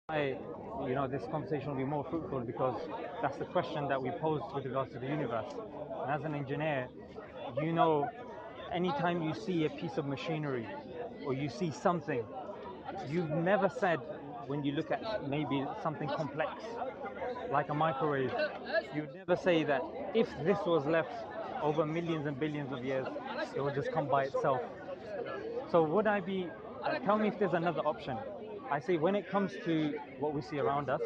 This conversation will be more fruitful because that's the question that we pose with regards to the universe. And as an engineer, you know, anytime you see a piece of machinery or you see something, you've never said, when you look at maybe something complex like a microwave, you'd never say that if this was left over millions and billions of years, it would just come by itself. So would I be, tell me if there's another option. I say when it comes to what we see around us,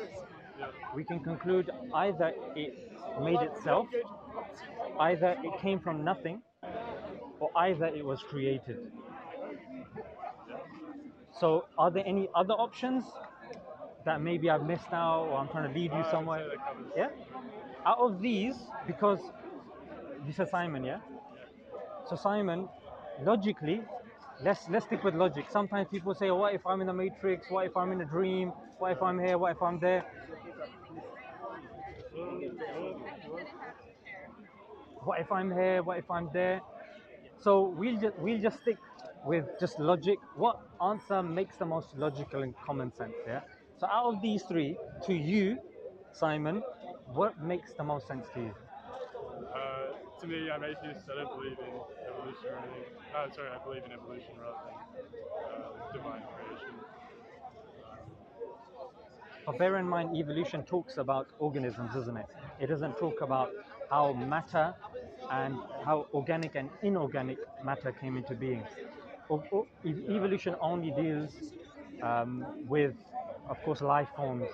we can conclude either it made itself, either it came from nothing, or either it was created. So are there any other options that maybe I've missed out or I'm trying to lead you somewhere? Yeah? Out of these, because you said Simon, yeah? So Simon, logically, let's stick with logic. Sometimes people say, what if I'm in the Matrix? What if I'm in a dream? What if I'm here? What if I'm there? What if I'm here? What if I'm there? So we'll just stick with just logic. What answer makes the most logical and common sense? Yeah. So out of these three, to you, Simon, what makes the most sense to you? To me, I'm atheist. I don't believe in evolution or anything. I believe in evolution rather than divine creation. But bear in mind, evolution talks about organisms, isn't it? It doesn't talk about how matter and how organic and inorganic matter came into being. Evolution only deals with, of course, life forms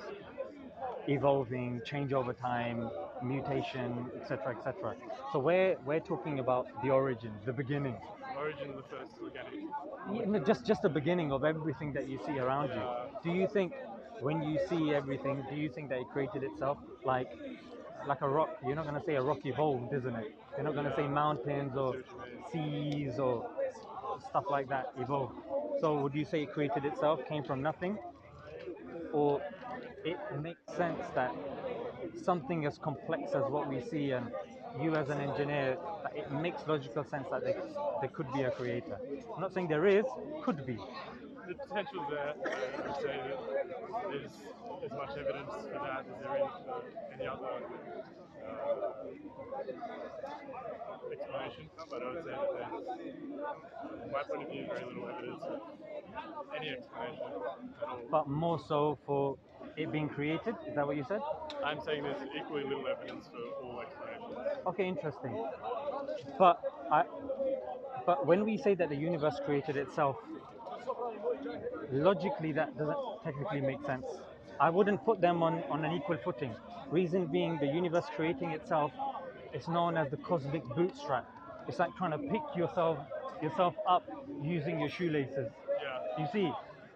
evolving, change over time, mutation, etc., etc. So we're talking about the origin, the beginning. Origin of the first organic. Just the beginning of everything that you see around you. Do you think when you see everything, do you think that it created itself like a rock? You're not going to say a rock evolved, isn't it? You're not going to say mountains or seas or stuff like that evolved. So would you say it created itself, came from nothing? Or it makes sense that something as complex as what we see, and you as an engineer, that it makes logical sense that there could be a creator. I'm not saying there is, could be. The potential there, I would say that there's as much evidence for that as there is for any other explanation. But I would say that there's, from my point of view, very little evidence of any explanation at all. But more so for it being created? Is that what you said? I'm saying there's equally little evidence for all explanations. Okay, interesting. But I, but when we say that the universe created itself, logically that doesn't technically make sense. I wouldn't put them on an equal footing. Reason being, the universe creating itself is known as the cosmic bootstrap. It's like trying to pick yourself up using your shoelaces. Yeah. You see?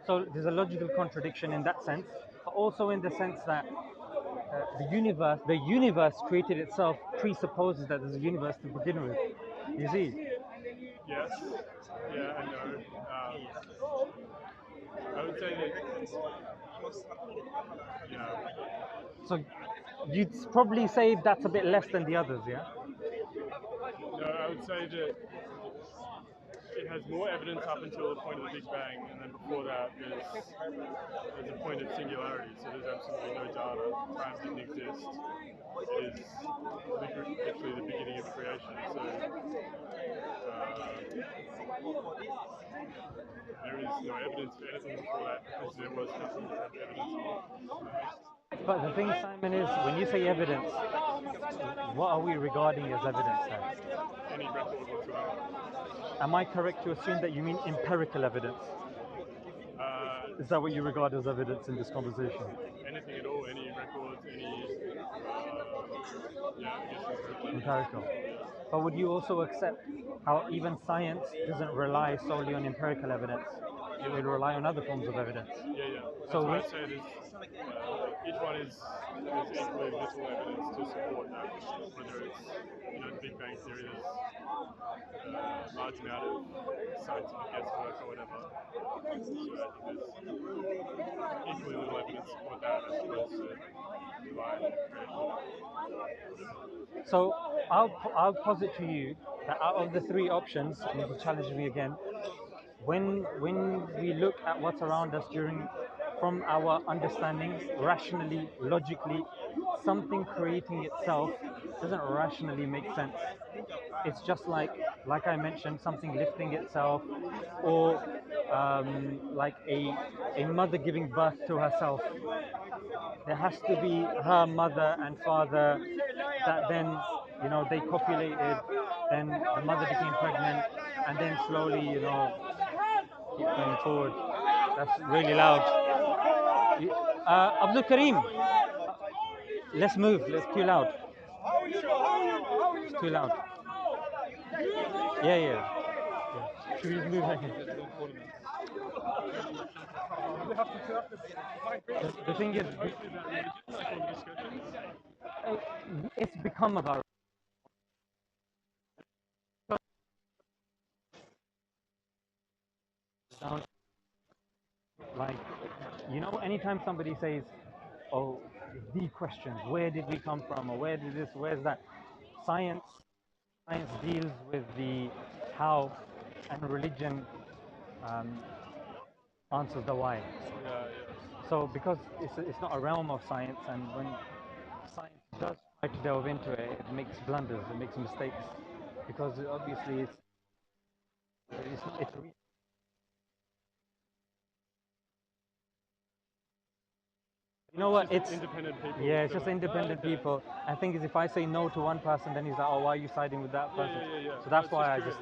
So there's a logical contradiction in that sense, but also in the sense that the universe created itself presupposes that there's a universe to begin with. You see? Yes. Yeah, I know. I would say that. Yeah. So you'd probably say that's a bit less than the others, yeah? No, I would say that it has more evidence up until the point of the Big Bang, and then before that, there's a point of singularity. So there's absolutely no data. Time didn't exist. It is literally the beginning of creation. So there is no evidence for anything before that because there was nothing to have evidence of. But the thing, Simon, is when you say evidence, what are we regarding as evidence then? Any record whatsoever. Am I correct to assume that you mean empirical evidence? Is that what you regard as evidence in this conversation? Anything at all, any records, any, yeah, I guess empirical. Empirical. But would you also accept how even science doesn't rely solely on empirical evidence? It will rely on other forms of evidence. Yeah, yeah. That's why I say it is, each one is equally little evidence to support that. Whether it's, the Big Bang Theory, there's a large amount of scientific guesswork or whatever. So I think there's equally little evidence to support that as opposed to divine creation. So I'll posit to you that out of the three options, and you can challenge me again, when we look at what's around us during from our understandings, rationally, logically, something creating itself doesn't rationally make sense. It's just like I mentioned, something lifting itself, or like a mother giving birth to herself. There has to be her mother and father that then, they copulated, then the mother became pregnant, and then slowly, keep going forward. That's really loud. Abdul Karim, let's move. It's too loud. It's too loud. Yeah, yeah. Should we just move ahead? The thing is, it's become about like, anytime somebody says, "Oh, the questions, where did we come from, or where did this, where's that?" Science, science deals with the how, and religion um, answers the why. So because it's not a realm of science, and when science does try to delve into it, it makes blunders, it makes mistakes, because obviously it's it's independent people. yeah, it's just independent people. And thing is, if I say no to one person, then he's like, "Oh, why are you siding with that person?" Yeah. So that's No, why curious.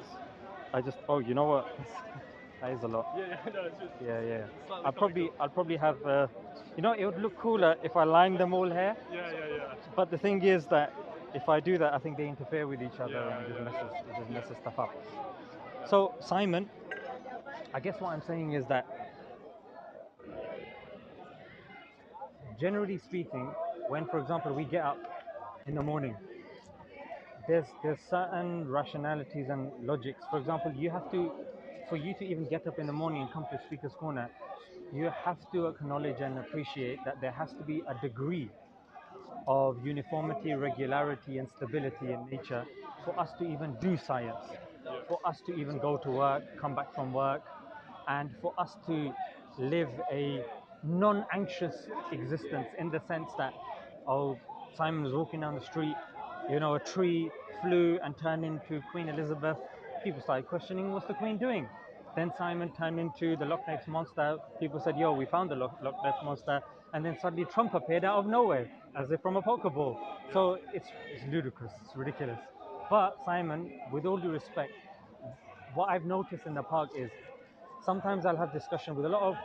I just oh, you know what? That is a lot. Yeah, no, it's just Yeah. slightly I'll probably have it would look cooler if I lined them all here. Yeah. But the thing is that if I do that, I think they interfere with each other, Yeah, and it just yeah. messes stuff up. So Simon, I guess what I'm saying is that generally speaking, when, for example, we get up in the morning, there's certain rationalities and logics. For example, for you to even get up in the morning and come to Speaker's Corner, you have to acknowledge and appreciate that there has to be a degree of uniformity, regularity, and stability in nature for us to even do science, for us to even go to work, come back from work, and for us to live a non-anxious existence, in the sense that, oh, Simon was walking down the street, a tree flew and turned into Queen Elizabeth. People started questioning, what's the Queen doing? Then Simon turned into the Loch Ness Monster. People said, yo, we found the Loch Ness Monster. And then suddenly Trump appeared out of nowhere, as if from a Pokeball. So it's ludicrous, it's ridiculous. But Simon, with all due respect, what I've noticed in the park is sometimes I'll have discussion with a lot of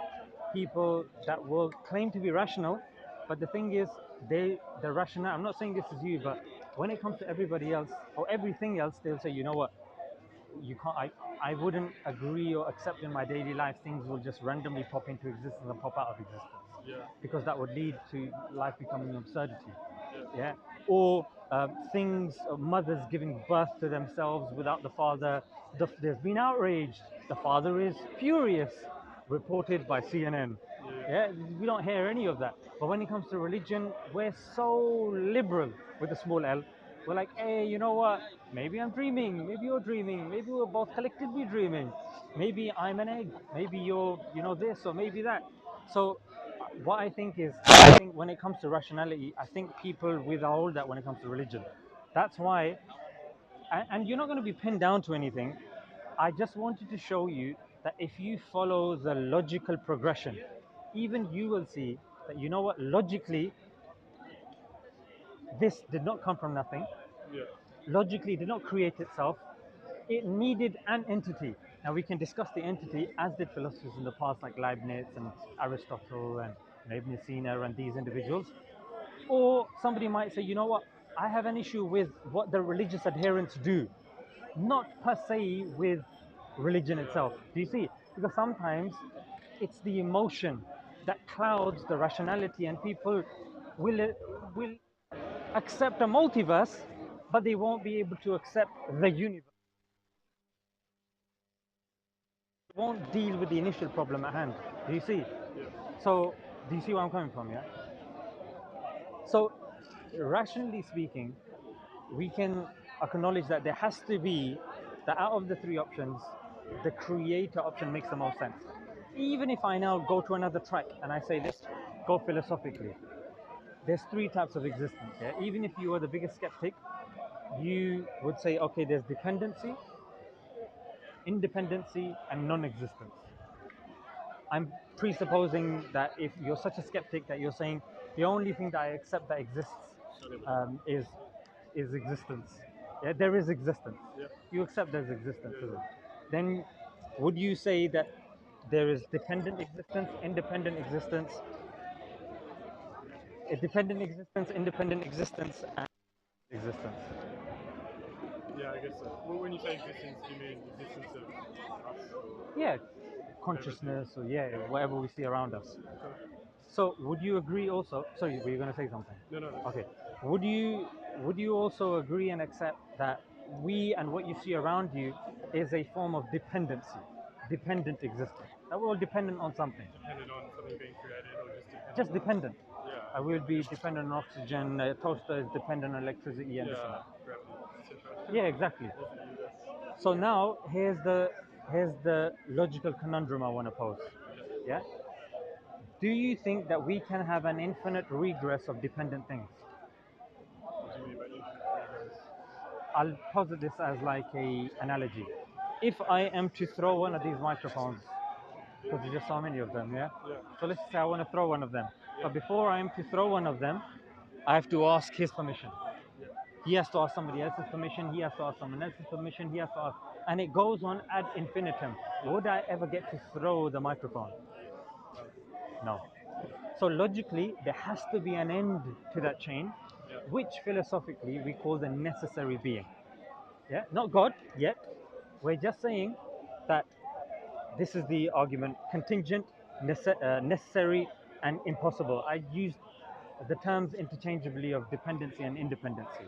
people that will claim to be rational, but the thing is, the rationale, I'm not saying this is you, but when it comes to everybody else or everything else, they'll say, you know what, you can't, I wouldn't agree or accept in my daily life things will just randomly pop into existence and pop out of existence. Yeah. Because that would lead to life becoming an absurdity. Yeah. Or things, mothers giving birth to themselves without the father. There's been outrage. The father is furious, reported by CNN. Yeah, we don't hear any of that. But when it comes to religion, we're so liberal with a small L. We're like, hey, you know what? Maybe I'm dreaming. Maybe you're dreaming. Maybe we're both collectively dreaming. Maybe I'm an egg. Maybe you're, this, or maybe that. So, what I think is, I think when it comes to rationality, I think people withhold that when it comes to religion. That's why, and you're not going to be pinned down to anything. I just wanted to show you that if you follow the logical progression, even you will see that, logically, this did not come from nothing. Yeah. Logically, it did not create itself. It needed an entity. Now, we can discuss the entity, as did philosophers in the past, like Leibniz and Aristotle and Ibn Sina and these individuals. Or somebody might say, you know what, I have an issue with what the religious adherents do, not per se with religion itself. Do you see? Because sometimes it's the emotion that clouds the rationality, and people will accept a multiverse, but they won't be able to accept the universe. They won't deal with the initial problem at hand. Do you see? Yeah. So, do you see where I'm coming from? Yeah. So, rationally speaking, we can acknowledge that there has to be that out of the three options, the creator option makes the most sense. Even if I now go to another track and I say, let's go philosophically, there's three types of existence. Yeah? Even if you were the biggest skeptic, you would say, okay, there's dependency, independency, and non-existence. I'm presupposing that if you're such a skeptic that you're saying the only thing that I accept that exists is existence. Yeah, there is existence. Yeah. You accept there's existence, Yeah. isn't it? Then would you say that there is dependent existence, independent existence, a dependent existence, independent existence, and existence? Yeah, I guess so. Well, when you say existence, do you mean existence of us? Or Yeah, consciousness, or yeah, whatever we see around us. okay. So would you agree also? Sorry, were you going to say something? No, no, that's Okay. Would you also agree and accept that we and what you see around you is a form of dependency, dependent existence? That we're all dependent on something. dependent on something being created or just dependent Just on dependent. Yeah. I will be dependent on oxygen. A toaster is dependent on electricity and this and Yeah, that. gravity, etc. Yeah, exactly. That's the universe. So now here's the logical conundrum I want to pose. Yeah. Do you think that we can have an infinite regress of dependent things? What do you mean by infinite regress? I'll posit this as like a analogy. If I am to throw one of these microphones, because there's just so many of them, yeah? Yeah. So let's say I want to throw one of them. Yeah. But before I am to throw one of them, I have to ask his permission. Yeah. He has to ask somebody else's permission, he has to ask someone else's permission, he has to ask. And it goes on ad infinitum. Would I ever get to throw the microphone? No. So logically, there has to be an end to that chain, Yeah. which philosophically we call the necessary being. Yeah, not God yet. We're just saying that this is the argument: contingent, necessary, and impossible. I use the terms interchangeably of dependency and independency.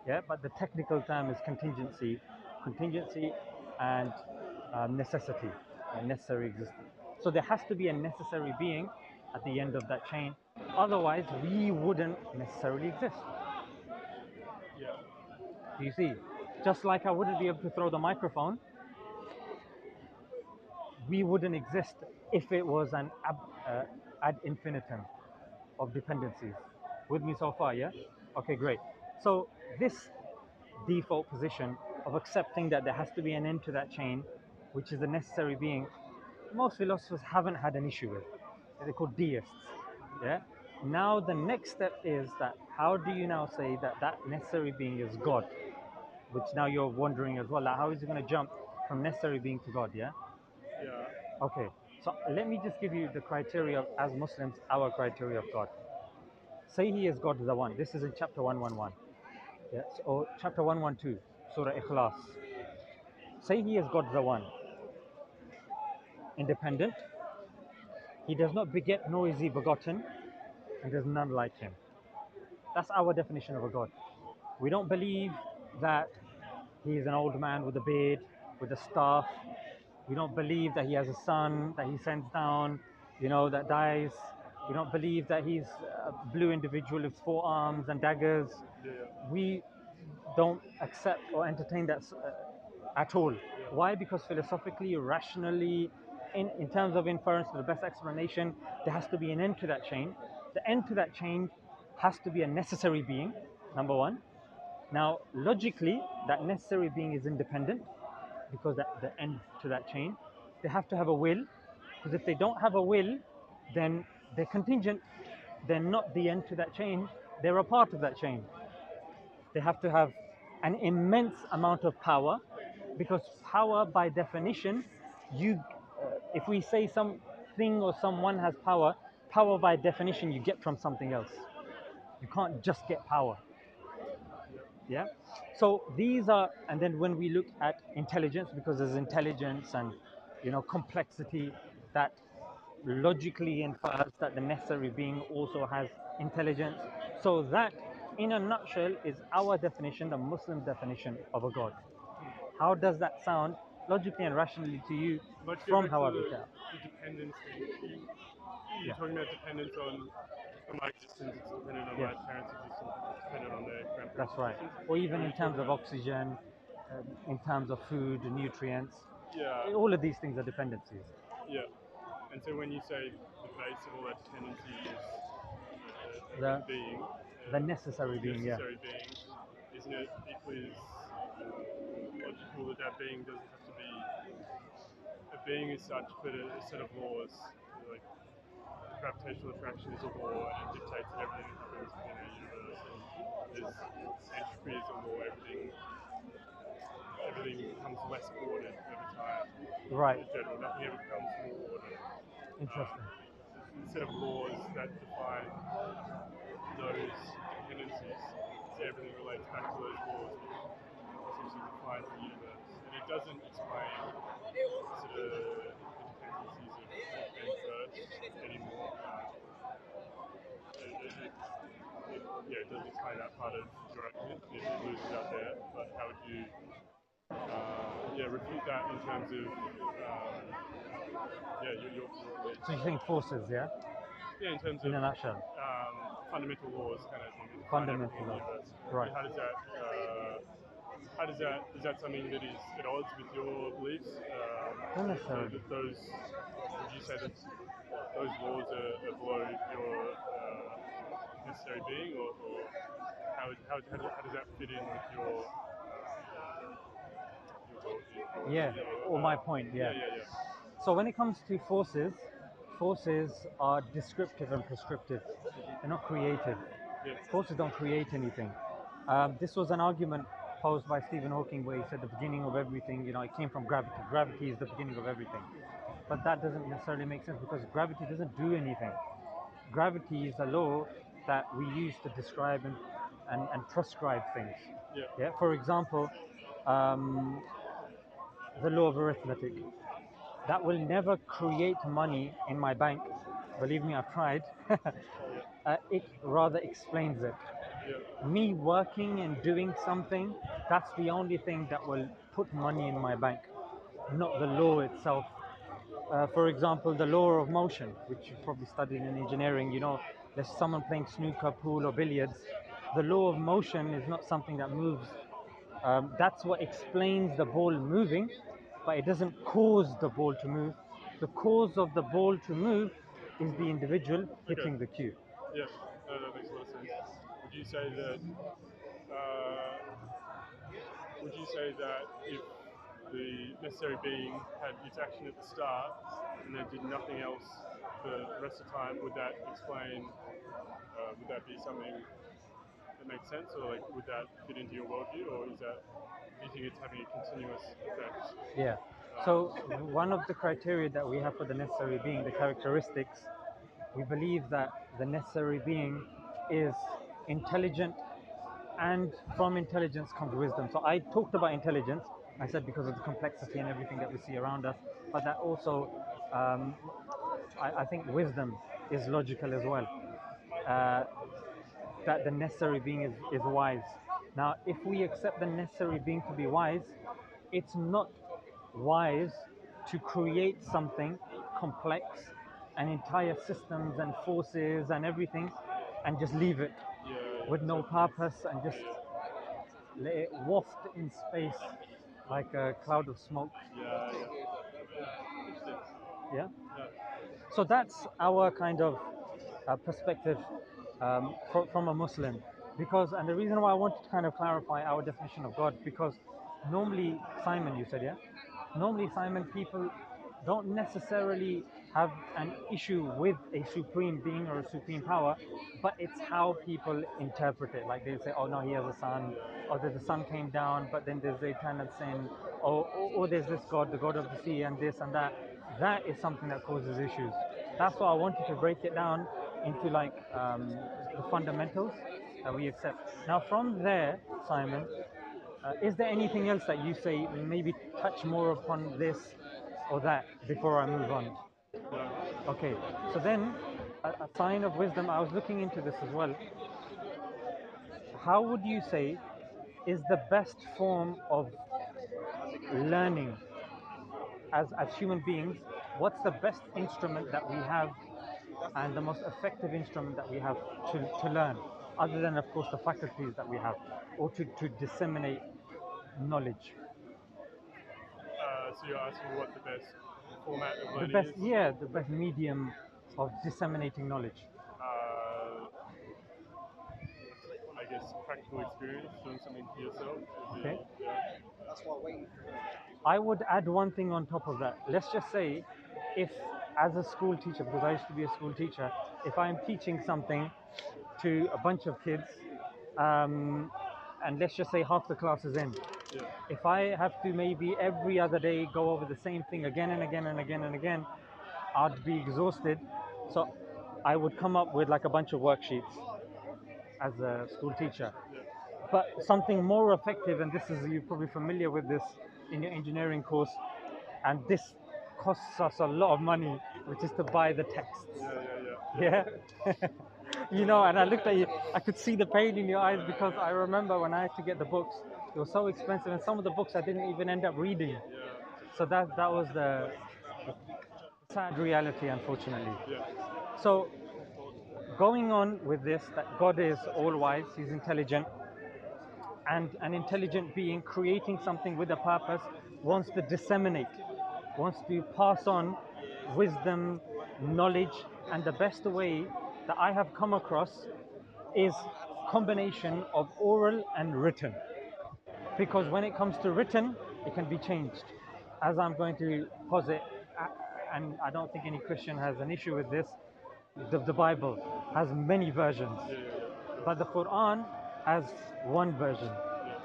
Yeah, but the technical term is contingency, and necessity, necessary existence. So there has to be a necessary being at the end of that chain. Otherwise, we wouldn't necessarily exist. Yeah. Do you see? Just like I wouldn't be able to throw the microphone, we wouldn't exist if it was an ad infinitum of dependencies. With me so far, yeah? Okay, great. So this default position of accepting that there has to be an end to that chain, which is the necessary being, most philosophers haven't had an issue with. They're called deists. Yeah. Now the next step is that how do you now say that that necessary being is God? Which now you're wondering as well. Like how is it going to jump from necessary being to God? Yeah. Yeah. Okay. So let me just give you the criteria of, as Muslims, our criteria of God. Say He is God the One. This is in chapter 111. Yes. Or chapter 112, Surah Ikhlas. Say He is God the One. Independent. He does not beget nor is He begotten, and there's none like Him. That's our definition of a God. We don't believe that He is an old man with a beard, with a staff. We don't believe that He has a son that He sends down, that dies. We don't believe that He's a blue individual with four arms and daggers. Yeah. We don't accept or entertain that at all. Why? Because philosophically, rationally, in terms of inference, the best explanation, there has to be an end to that chain. The end to that chain has to be a necessary being, number one. Now, logically, that necessary being is independent because that the end to that chain. They have to have a will, because if they don't have a will, then they're contingent. They're not the end to that chain. They're a part of that chain. They have to have an immense amount of power, because power, by definition, if we say something or someone has power, power by definition you get from something else. You can't just get power. Yeah. So these are, and then when we look at intelligence, because there's intelligence and complexity, that logically infers that the necessary being also has intelligence. So that, in a nutshell, is our definition, the Muslim definition of a God. How does that sound logically and rationally to you But to go from back how to I've looked at it? the dependence thing, you're Yeah. talking about dependence on my existence, it's dependent on Yes. my parents' existence, it's dependent on their grandparents' That's right. existence. Or even Or in you terms talking of about, oxygen, in terms of food, nutrients, yeah, all of these things are dependencies. yeah. And so when you say the base of all that tendency is The being, the necessary being, yeah. necessary being, isn't it equally logical that that being doesn't have to be a being as such, but a set of laws? Like gravitational attraction is a law, and it dictates that everything that happens within our universe. And there's entropy is a law. Everything becomes less ordered over time. Right. In general, nothing ever becomes more ordered. Interesting. A set of laws that define those tendencies. So everything relates back to those laws, which essentially defines the universe. And it doesn't explain sort of interdependencies of what came first anymore. It doesn't explain that part of your argument. It loses out there. But how would you refute that in terms of your beliefs? So you think forces, yeah? Yeah, in terms In of a nutshell. fundamental laws, kind of Fundamental laws. Right. How does that is that something that is at odds with your beliefs? Not necessarily. Would you say that those laws are below your necessary being, or how does that fit in with your worldview? Yeah, or my point, yeah. Yeah. So when it comes to forces, forces are descriptive and prescriptive. They're not creative. Yeah. Forces don't create anything. This was an argument posed by Stephen Hawking where he said the beginning of everything, it came from gravity. Gravity is the beginning of everything. But that doesn't necessarily make sense because gravity doesn't do anything. Gravity is a law that we use to describe and prescribe things. Yeah. For example, the law of arithmetic. That will never create money in my bank. Believe me, I've tried. It rather explains it. Yeah. Me working and doing something, that's the only thing that will put money in my bank, not the law itself. For example, the law of motion, which you've probably studied in engineering, there's someone playing snooker, pool, or billiards. The law of motion is not something that moves. That's what explains the ball moving, but it doesn't cause the ball to move. The cause of the ball to move is the individual hitting the cue. Yeah, that makes a lot of sense. Would you say that if the necessary being had its action at the start and then did nothing else for the rest of the time, would that explain? Would that be something that makes sense, or would that fit into your worldview, or do you think it's having a continuous effect? Yeah. So one of the criteria that we have for the necessary being, the characteristics, we believe that the necessary being is intelligent, and from intelligence comes wisdom. So I talked about intelligence. I said because of the complexity and everything that we see around us, but that also, I think wisdom is logical as well. That the necessary being is wise. Now, if we accept the necessary being to be wise, it's not wise to create something complex and entire systems and forces and everything and just leave it with no purpose and just let it waft in space like a cloud of smoke. Yeah. So that's our kind of perspective from a Muslim. And the reason why I wanted to kind of clarify our definition of God, because normally, Simon, you said, yeah? Normally, Simon, people don't necessarily have an issue with a supreme being or a supreme power, but it's how people interpret it. Like they'll say, oh no, he has a son, or that the sun came down, but then there's the eternal sin, or there's this God, the God of the sea, and this and that. That is something that causes issues. That's why I wanted to break it down into the fundamentals that we accept. Now from there, Simon, is there anything else that you say, maybe touch more upon this or that before I move on? Okay, so then a sign of wisdom, I was looking into this as well. How would you say is the best form of learning as human beings? What's the best instrument that we have and the most effective instrument that we have to learn, other than, of course, the faculties that we have, or to disseminate knowledge? So you're asking what the best format of The learning best, is? yeah, the best medium of disseminating knowledge. Uh, I guess practical experience, doing something for yourself. Would be, Okay. yeah. I would add one thing on top of that. Let's just say, if as a school teacher, because I used to be a school teacher, if I'm teaching something to a bunch of kids, um, and let's just say half the class is in, Yeah. if I have to maybe every other day go over the same thing again and again and again and again, I'd be exhausted. So I would come up with like a bunch of worksheets as a school teacher. But something more effective, and this is, you're probably familiar with this in your engineering course, and this costs us a lot of money, which is to buy the texts. Yeah. Yeah. You know, and I looked at you, I could see the pain in your eyes because I remember when I had to get the books, they were so expensive, and some of the books I didn't even end up reading. So that was the sad reality, unfortunately. Yeah. So going on with this, that God is all wise, He's intelligent, and an intelligent being creating something with a purpose wants to disseminate, wants to pass on wisdom, knowledge, and the best way that I have come across is combination of oral and written. Because when it comes to written, it can be changed. As I'm going to posit, and I don't think any Christian has an issue with this, the Bible has many versions, but the Quran has one version.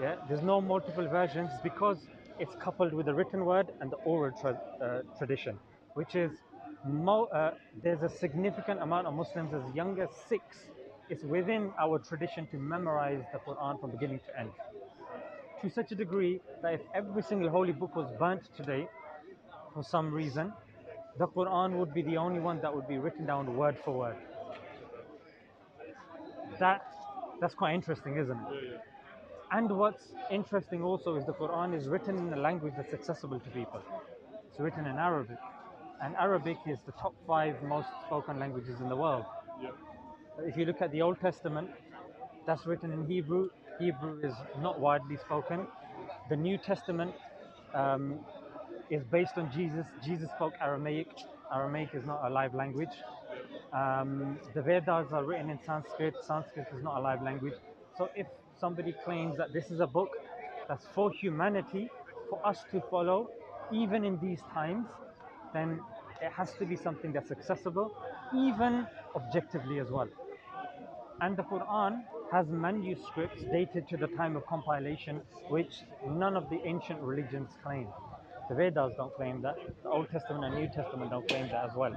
Yeah, there's no multiple versions because it's coupled with the written word and the oral tradition, which is there's a significant amount of Muslims as young as 6. It's within our tradition to memorize the Quran from beginning to end, to such a degree that if every single holy book was burnt today for some reason, the Quran would be the only one that would be written down word for word. That that's quite interesting, isn't it? And what's interesting also is the Quran is written in a language that's accessible to people. It's written in Arabic, and Arabic is the top 5 most spoken languages in the world. If you look at the Old Testament, that's written in Hebrew. Hebrew is not widely spoken. The New Testament um, is based on Jesus. Jesus spoke Aramaic. Aramaic is not a live language. The Vedas are written in Sanskrit. Sanskrit is not a live language. So if somebody claims that this is a book that's for humanity, for us to follow, even in these times, then it has to be something that's accessible, even objectively as well. And the Quran has manuscripts dated to the time of compilation, which none of the ancient religions claim. The Vedas don't claim that. The Old Testament and New Testament don't claim that as well.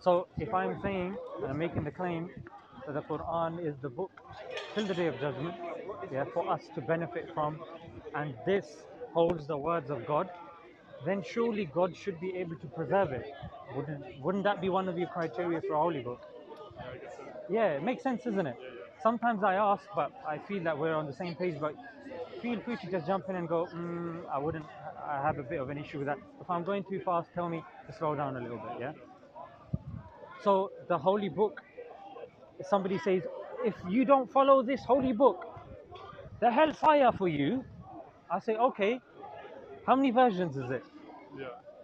So if I'm saying and I'm making the claim that the Quran is the book till the day of judgment, yeah, for us to benefit from, and this holds the words of God, then surely God should be able to preserve it. Wouldn't that be one of your criteria for a holy book? Yeah, it makes sense, isn't it? Sometimes I ask, but I feel that we're on the same page. But feel free to just jump in and go, I wouldn't, I have a bit of an issue with that. If I'm going too fast, tell me to slow down a little bit, yeah? So the holy book, if somebody says, if you don't follow this holy book, the hellfire for you, I say, okay, how many versions is it?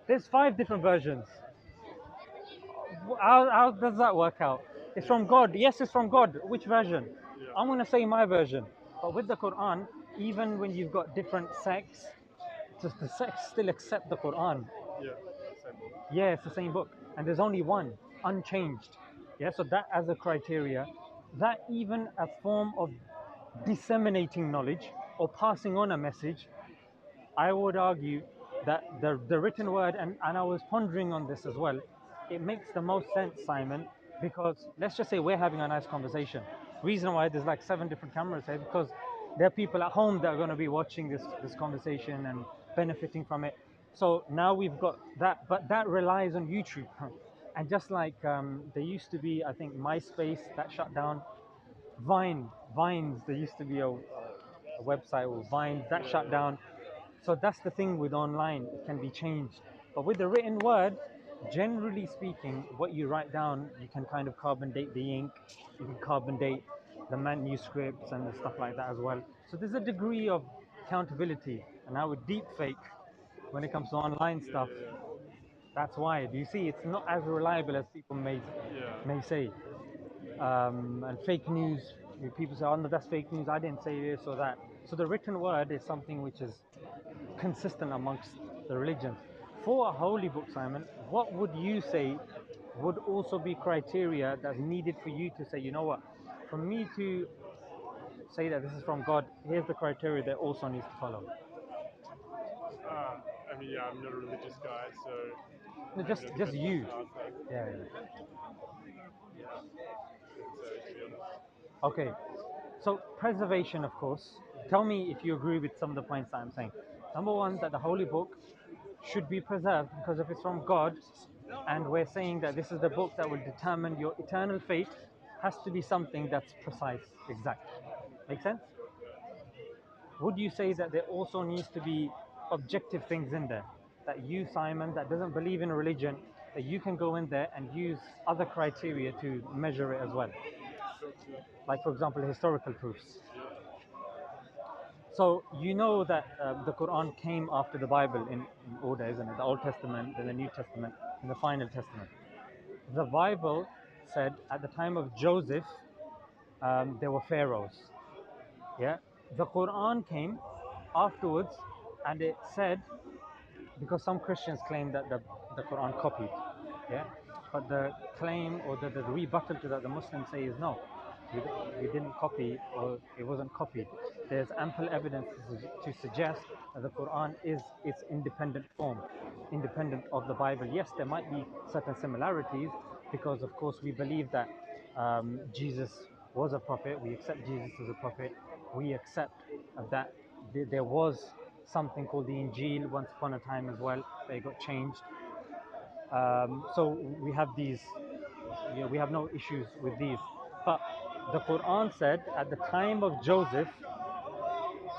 There's 5 different versions. How does that work out? It's from God. Yes, it's from God. Which version? I'm going to say my version. But with the Quran, even when you've got different sects, just the sects still accept the Quran. Yeah, it's the same book. And there's only one, unchanged. Yeah, so that as a criteria, that even a form of disseminating knowledge or passing on a message, I would argue that the written word, and I was pondering on this as well, it makes the most sense, Simon, because let's just say we're having a nice conversation. Reason why there's like 7 different cameras here, because there are people at home that are going to be watching this conversation and benefiting from it. So now we've got that, but that relies on YouTube. And just like there used to be, I think, MySpace that shut down, Vines, there used to be a website or Vines that shut down. So that's the thing with online, it can be changed. But with the written word, generally speaking, what you write down, you can kind of carbon date the ink, you can carbon date the manuscripts and the stuff like that as well. So there's a degree of accountability. And now with deep fake, when it comes to online stuff, That's why. Do you see? It's not as reliable as people may say. And fake news. People say, "Oh no, that's fake news. I didn't say this or that." So the written word is something which is consistent amongst the religions. For a holy book, Simon, what would you say would also be criteria that's needed for you to say, you know what, for me to say that this is from God, here's the criteria that also needs to follow. I mean, yeah, I'm not a religious guy, so No, just you. Yeah, yeah. to be honest. Okay. So preservation, of course. Tell me if you agree with some of the points that I'm saying. Number one, that the holy book should be preserved because if it's from God, and we're saying that this is the book that will determine your eternal fate, has to be something that's precise, exact. Make sense? Would you say that there also needs to be objective things in there? That you, Simon, that doesn't believe in religion, that you can go in there and use other criteria to measure it as well? Like, for example, historical proofs. So, you know that the Quran came after the Bible in order, isn't it? The Old Testament, then the New Testament, and the final Testament. The Bible said at the time of Joseph, there were pharaohs. Yeah. The Quran came afterwards, and it said, because some Christians claim that the Quran copied, yeah, but the claim or the rebuttal to that the Muslims say is no, we didn't copy or it wasn't copied. There's ample evidence to suggest that the Quran is its independent form, independent of the Bible. Yes, there might be certain similarities because, of course, we believe that Jesus was a prophet. We accept Jesus as a prophet. We accept that there was something called the Injil once upon a time as well, but it got changed. So we have these, we have no issues with these. But the Quran said at the time of Joseph,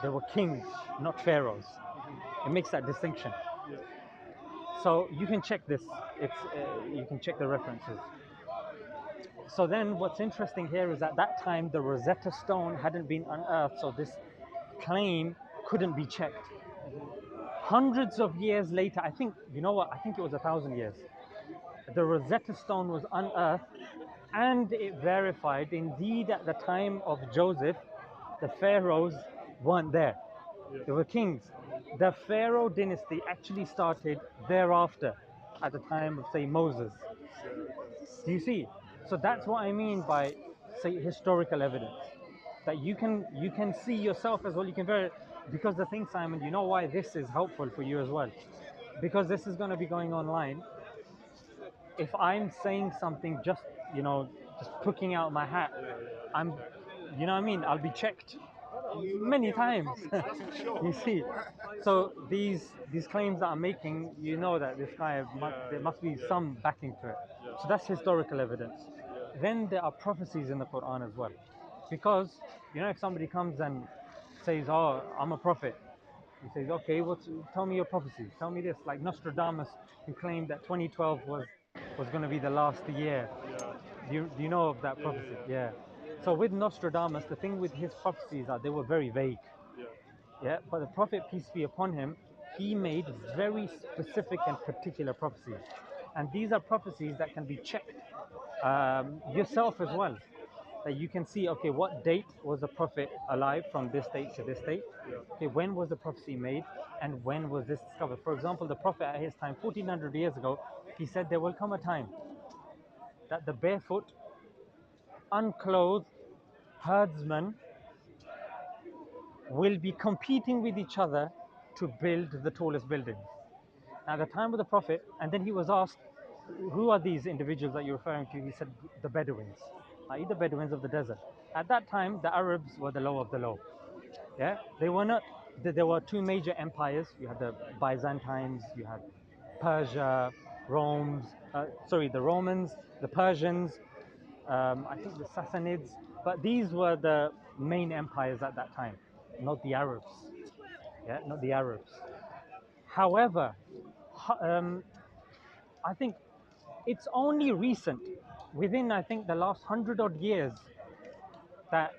there were kings, not pharaohs. It makes that distinction. So you can check this. You can check the references. So then, what's interesting here is at that time the Rosetta Stone hadn't been unearthed, so this claim couldn't be checked. Hundreds of years later, I think, you know what? I think it was 1,000 years. The Rosetta Stone was unearthed, and it verified indeed at the time of Joseph, the pharaohs weren't there. They were kings. The Pharaoh dynasty actually started thereafter, at the time of, say, Moses. Do you see? So that's what I mean by, say, historical evidence. That you can see yourself as well. You can because the thing, Simon, you know why this is helpful for you as well, because this is going to be going online. If I'm saying something just picking out my hat, I'm, you know what I mean? I'll be checked many times. You see, so these claims that I'm making, you know that this guy there must be some backing to it. So that's historical evidence. Then there are prophecies in the Quran as well, because if somebody comes and says, "Oh, I'm a prophet," he says, "Okay, tell me your prophecies. Tell me this." Like Nostradamus, who claimed that 2012 was going to be the last year. Do you know of that prophecy? Yeah. So with Nostradamus, the thing with his prophecies are they were very vague. Yeah. But the Prophet, peace be upon him, he made very specific and particular prophecies, and these are prophecies that can be checked yourself as well. That you can see, okay, what date was the Prophet alive from this date to this date? Okay, when was the prophecy made, and when was this discovered? For example, the Prophet at his time, 1400 years ago, he said there will come a time that the barefoot, unclothed herdsmen will be competing with each other to build the tallest buildings. Now, at the time of the Prophet, and then he was asked, "Who are these individuals that you're referring to?" He said, "The Bedouins, i.e., the Bedouins of the desert." At that time, the Arabs were the low of the low. Yeah, they were not. There were two major empires. You had the Byzantines, you had Persia, the Romans, the Persians, I think the Sassanids, but these were the main empires at that time, not the Arabs. Yeah, not the Arabs. However, I think it's only recent, within I think the last 100 odd years, that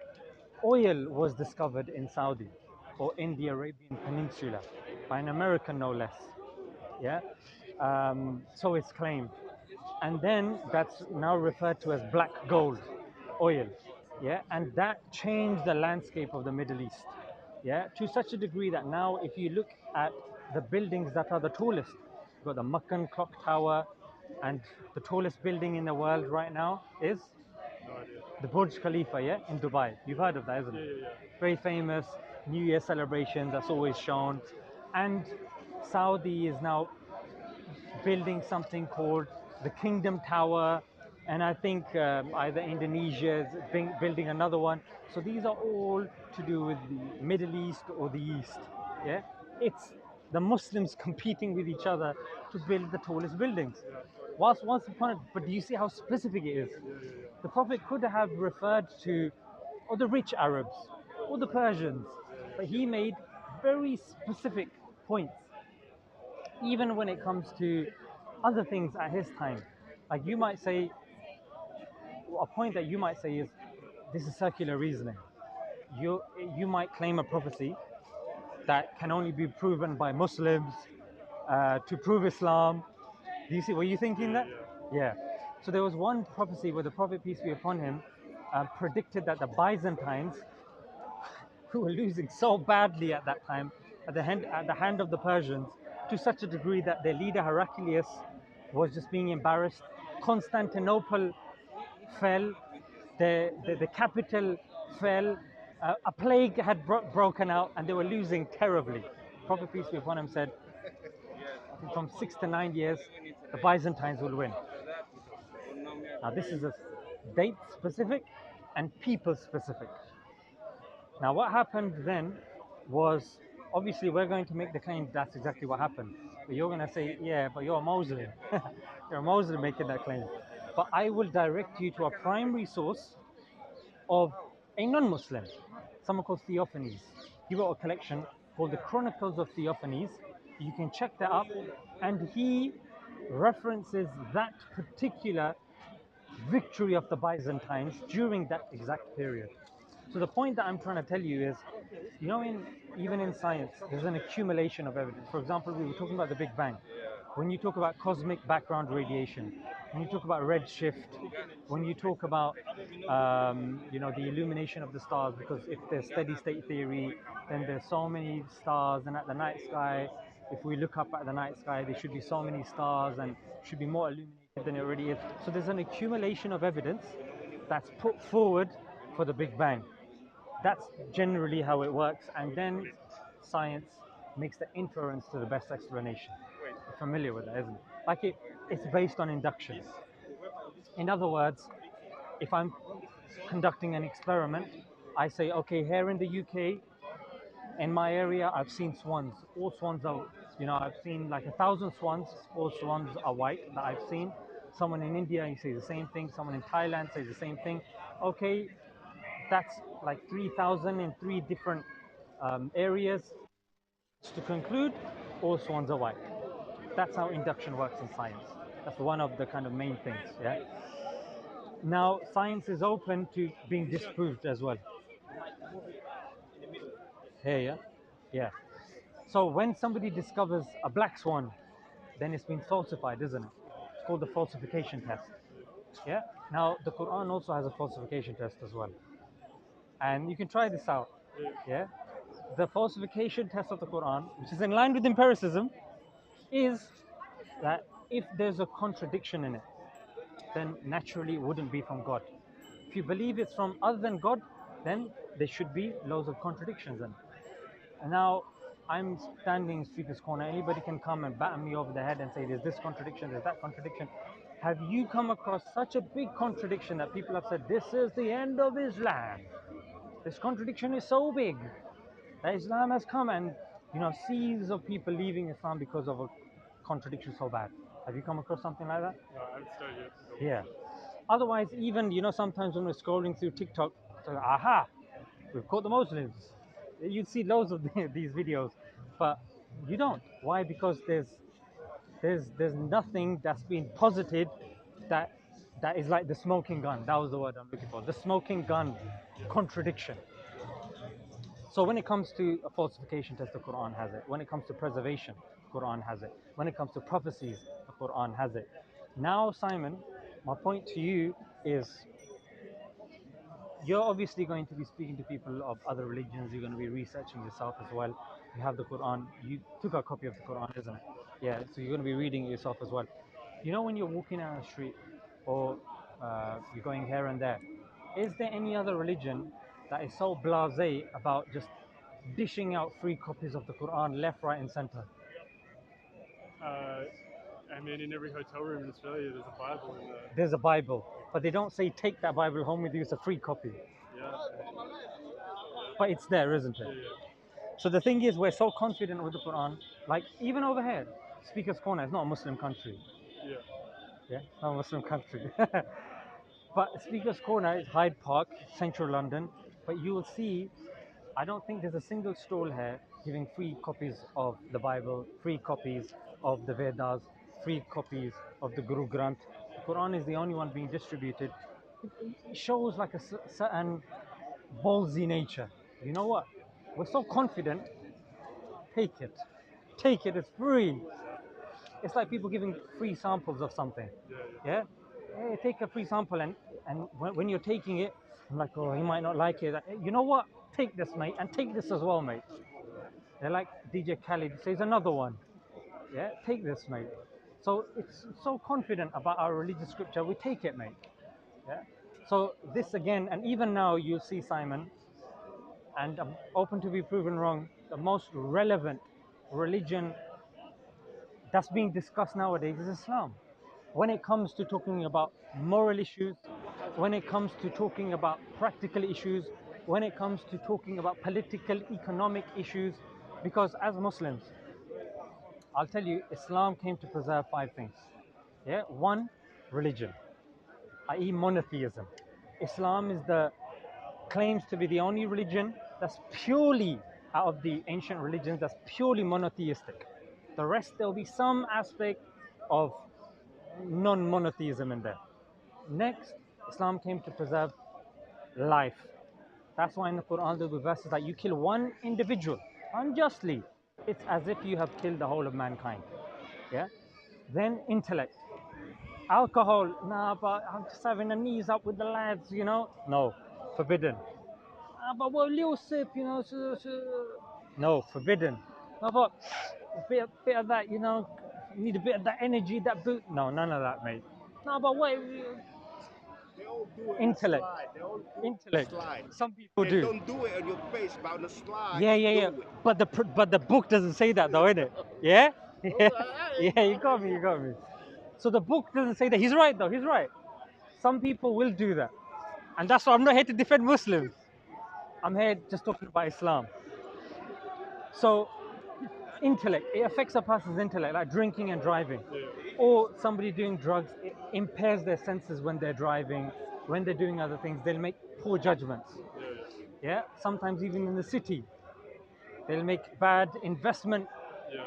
oil was discovered in Saudi or in the Arabian Peninsula by an American, no less. Yeah. So it's claimed. And then that's now referred to as black gold, oil. Yeah, and that changed the landscape of the Middle East. Yeah, to such a degree that now if you look at the buildings that are the tallest, you've got the Meccan clock tower, and the tallest building in the world right now is No idea. the Burj Khalifa, yeah, in Dubai. You've heard of that, isn't Yeah, it? yeah, Very famous New Year celebrations, that's always shown. And Saudi is now building something called the Kingdom Tower, and I think either Indonesia is building another one. So these are all to do with the Middle East or the East. Yeah, it's the Muslims competing with each other to build the tallest buildings. Once upon a, but do you see how specific it is? The Prophet could have referred to or the rich Arabs or the Persians, but he made very specific points even when it comes to other things at his time. Like you might say, a point that you might say is, this is circular reasoning. You, you might claim a prophecy that can only be proven by Muslims to prove Islam. Do you see, were you thinking that? Yeah. So there was one prophecy where the Prophet, peace be upon him, predicted that the Byzantines, who were losing so badly at that time at the hand of the Persians, to such a degree that their leader Heraclius was just being embarrassed. Constantinople fell, the capital fell, a plague had broken out, and they were losing terribly. Prophet peace be upon him said, I think from 6 to 9 years, the Byzantines will win. Now this is a date specific and people specific. Now, what happened then was obviously we're going to make the claim that's exactly what happened. But you're going to say, yeah, but you're a Muslim. You're a Muslim making that claim. But I will direct you to a primary source of a non Muslim, someone called Theophanes. He wrote a collection called the Chronicles of Theophanes. You can check that up. And he references that particular victory of the Byzantines during that exact period. So the point that I'm trying to tell you is, even in science, there's an accumulation of evidence. For example, we were talking about the Big Bang. When you talk about cosmic background radiation, when you talk about redshift, when you talk about the illumination of the stars, because if there's steady state theory, then there's so many stars, and at the night sky, if we look up at the night sky, there should be so many stars and should be more illuminated than it already is. So there's an accumulation of evidence that's put forward for the Big Bang. That's generally how it works, and then science makes the inference to the best explanation. You're familiar with that, isn't it? It's based on induction. In other words, if I'm conducting an experiment, I say, okay, here in the UK, in my area, I've seen swans. All swans are, I've seen like 1,000 swans. All swans are white that I've seen. Someone in India, you say the same thing. Someone in Thailand says the same thing. Okay, that's like 3,000 in 3 different areas. To conclude, all swans are white. That's how induction works in science. That's one of the kind of main things. Yeah. Now, science is open to being disproved as well. Hey, yeah, yeah. So when somebody discovers a black swan, then it's been falsified, isn't it? It's called the falsification test. Yeah. Now the Quran also has a falsification test as well, and you can try this out. Yeah. The falsification test of the Quran, which is in line with empiricism, is that if there's a contradiction in it, then naturally it wouldn't be from God. If you believe it's from other than God, then there should be loads of contradictions in it. And now I'm standing in Speaker's Corner. Anybody can come and batter me over the head and say there's this contradiction, there's that contradiction. Have you come across such a big contradiction that people have said this is the end of Islam? This contradiction is so big that Islam has come, and seas of people leaving Islam because of a contradiction so bad. Have you come across something like that? No, I haven't studied it. Yeah. Otherwise, even sometimes when we're scrolling through TikTok, so, aha, we've caught the Muslims. You'd see loads of these videos, but you don't. Why? Because there's nothing that's been posited that is like the smoking gun. That was the word I'm looking for. The smoking gun contradiction. So when it comes to a falsification test, the Quran has it. When it comes to preservation, Quran has it. When it comes to prophecies, the Quran has it. Now, Simon, my point to you is you're obviously going to be speaking to people of other religions. You're going to be researching yourself as well. You have the Quran. You took a copy of the Quran, isn't it? Yeah. So you're going to be reading it yourself as well. You know, when you're walking down the street or you're going here and there, is there any other religion that is so blasé about just dishing out free copies of the Quran left, right, and center? I mean, in every hotel room in Australia, there's a Bible in there. There's a Bible, but they don't say take that Bible home with you. It's a free copy, Yeah. but it's there, isn't it? Yeah. So the thing is, we're so confident with the Quran. Like even over here, Speaker's Corner is not a Muslim country. Yeah. Yeah, it's not a Muslim country. But Speaker's Corner is Hyde Park, central London. But you will see, I don't think there's a single stall here giving free copies of the Bible, free copies of the Vedas, free copies of the Guru Granth. The Quran is the only one being distributed. It shows like a certain ballsy nature. You know what? We're so confident. Take it. Take it. It's free. It's like people giving free samples of something. Yeah. Hey, take a free sample, and when you're taking it, I'm like, oh, he might not like it. You know what? Take this, mate, and take this as well, mate. They're like DJ Khaled says another one. Yeah, take this, mate. So it's so confident about our religious scripture. We take it, mate. Yeah. So this again, and even now you'll see, Simon, and I'm open to be proven wrong. The most relevant religion that's being discussed nowadays is Islam. When it comes to talking about moral issues, when it comes to talking about practical issues, when it comes to talking about political, economic issues, because as Muslims, I'll tell you, Islam came to preserve five things. Yeah, one, religion, i.e., monotheism. Islam is the claims to be the only religion that's purely out of the ancient religions that's purely monotheistic. The rest there'll be some aspect of non-monotheism in there. Next, Islam came to preserve life. That's why in the Quran there will be verses like you kill one individual unjustly, it's as if you have killed the whole of mankind. Yeah. Then intellect. Alcohol, nah, but I'm just having a knees up with the lads, you know. No, forbidden. But what a little sip, you know. No, forbidden. No, but bit of that, you know. You need a bit of that energy, that boot. No, none of that, mate. No, but what? They all do it Intellect. on the slide. They all do Intellect. it on the slide. Some people They do. don't do it on your face, but on the slide. Yeah, they yeah, yeah. do it. But the book doesn't say that though, innit? Yeah? Yeah. Yeah, you got me, you got me. So the book doesn't say that. He's right though, he's right. Some people will do that. And that's why I'm not here to defend Muslims. I'm here just talking about Islam. So intellect, it affects a person's intellect, like drinking and driving. Or somebody doing drugs, it impairs their senses when they're driving, when they're doing other things, they'll make poor judgments. Yeah, sometimes even in the city, they'll make bad investment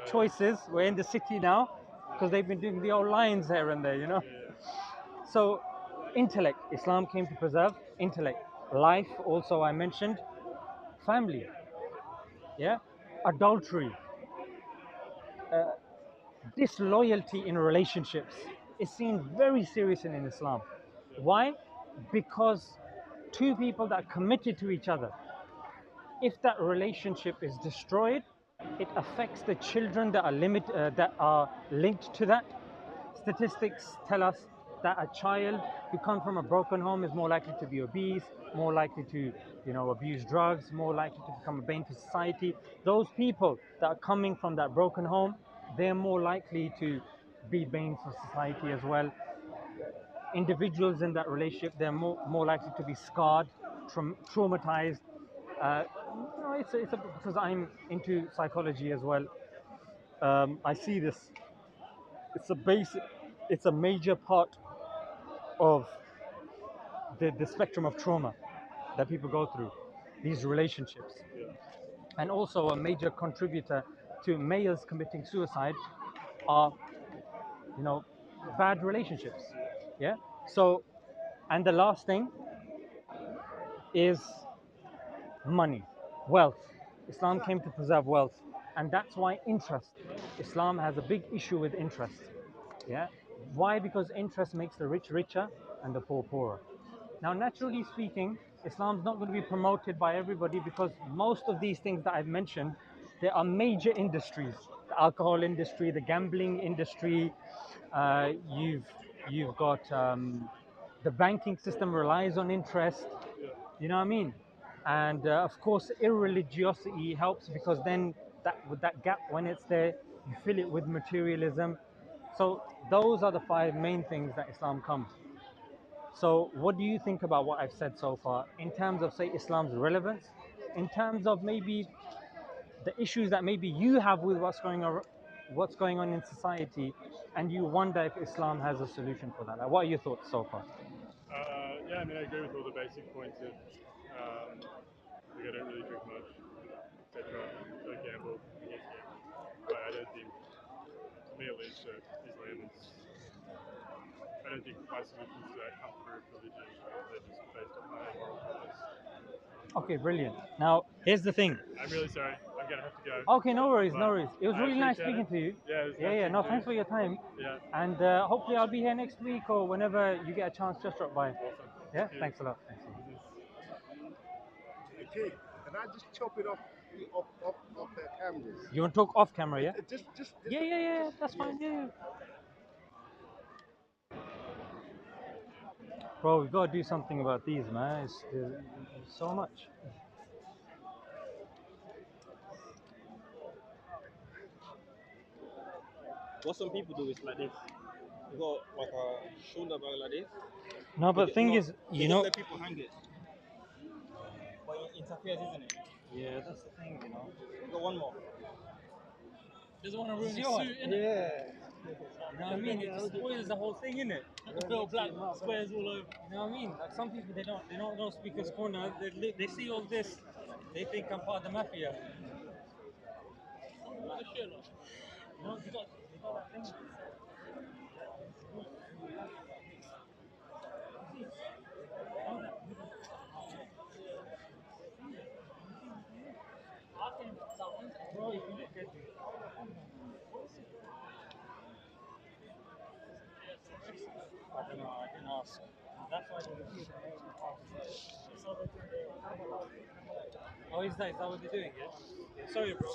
choices. We're in the city now because they've been doing the old lines here and there, you know. So, intellect, Islam came to preserve intellect. Life, also, I mentioned, family, yeah, adultery, disloyalty in relationships is seen very seriously in Islam. Why? Because two people that are committed to each other, if that relationship is destroyed, it affects the children that are linked to that. Statistics tell us that a child who comes from a broken home is more likely to be obese, more likely to, abuse drugs, more likely to become a bane to society. Those people that are coming from that broken home, they're more likely to be bane for society as well. Individuals in that relationship, they're more likely to be scarred, traumatized. Because I'm into psychology as well. I see this. It's a major part of the spectrum of trauma that people go through, these relationships. And also a major contributor to males committing suicide are, bad relationships. Yeah. So, and the last thing is money, wealth. Islam came to preserve wealth. And that's why interest. Islam has a big issue with interest. Yeah. Why? Because interest makes the rich richer and the poor poorer. Now, naturally speaking, Islam's not going to be promoted by everybody because most of these things that I've mentioned, there are major industries: the alcohol industry, the gambling industry. You've got the banking system relies on interest. You know what I mean? And of course, irreligiosity helps because then with that gap, when it's there, you fill it with materialism. So those are the five main things that Islam comes. So what do you think about what I've said so far in terms of, say, Islam's relevance, in terms of maybe the issues that maybe you have with what's going on in society, and you wonder if Islam has a solution for that? Like, what are your thoughts so far? Yeah, I mean, I agree with all the basic points of, like, I don't really drink much, etc. I gamble, I guess, yeah. But I don't think, to me at least, Islam is, I don't think my solutions to that come through religion. They're just based on my moral compass. Okay, brilliant. Now, here's the thing. I'm really sorry. I'm going to have to go. Okay, no worries, no But worries. It was I really nice appreciate speaking to you. Yeah, it was Yeah, nice yeah. No, speaking to thanks you. for your time. Yeah, And hopefully I'll be here next week or whenever you get a chance, just drop by. awesome. Yeah, Thank you. thanks a lot. Thanks a lot. Okay, can I just chop it off their cameras? You want to talk off camera, yeah? Just Yeah, yeah, yeah. That's fine. Yeah, yeah. Bro, we gotta do something about these, man. There's so much. What some people do is like this. You got like a shoulder bag like this. No, but the thing is, they you just know. let people hang it. But it interferes, isn't it? Yeah, that's the thing, you know. You got one more. Doesn't want to ruin his Your one? suit, innit? Yeah. You know what I mean? It just spoils the whole thing, innit? The little black squares all over. You know what I mean? Like some people, they don't speak as corner. They see all this, they think I'm part of the mafia. What the shit, like? You know, they got that thing. Bro, if you look at it, I don't know. I didn't ask. That's why they refuse. Oh, is that what they're doing? Yeah. Sorry, bro.